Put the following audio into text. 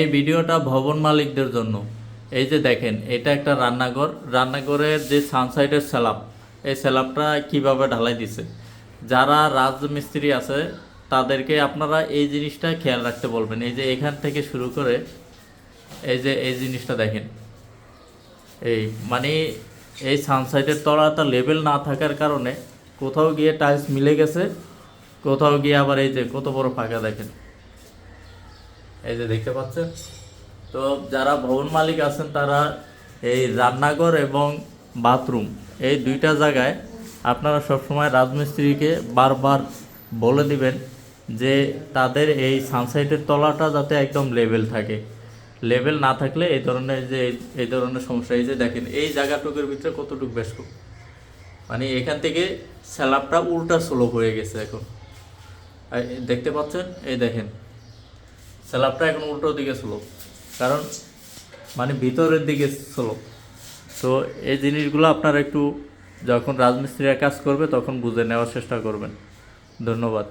এই ভিডিওটা ভবন মালিকদের জন্য। এই যে দেখেন, এটা একটা রান্নাঘর। রান্নাঘরের যে সানসাইডের স্ল্যাব, এই স্ল্যাবটা কিভাবে ঢালাই দিছে। যারা রাজমিস্ত্রি আছে তাদেরকে আপনারা এই জিনিসটা খেয়াল রাখতে বলবেন। এই যে এখান থেকে শুরু করে এই যে এই জিনিসটা দেখেন, এই মানে এই সানসাইডের তলাটা লেভেল না থাকার কারণে কোথাও গিয়ে টাইলস মিলে গেছে, কোথাও গিয়ে আবার এই যে কত বড় ফাঁকা দেখেন, এই যে দেখতে পাচ্ছেন। তো যারা ভবন মালিক আছেন তারা এই রান্নাঘর এবং বাথরুম এই দুইটা জায়গায় আপনারা সবসময় রাজমিস্ত্রিকে বারবার বলে দিবেন যে তাদের এই সানসাইডের তলাটা যাতে একদম লেভেল থাকে। লেভেল না থাকলে এই ধরনের এই ধরনের সমস্যা। এই যে দেখেন, এই জায়গাটুকুর ভিতরে কতটুকু বেশ মানে এখান থেকে স্ল্যাবটা উল্টা স্লোপ হয়ে গেছে এখন, দেখতে পাচ্ছেন। এই দেখেন, স্ল্যাবটা এখন উল্টো দিকে স্লোপ, কারণ মানে ভিতরের দিকে স্লোপ। তো এই জিনিসগুলো আপনারা একটু যখন রাজমিস্ত্রিরা কাজ করবে তখন বুঝে নেওয়ার চেষ্টা করবেন। ধন্যবাদ।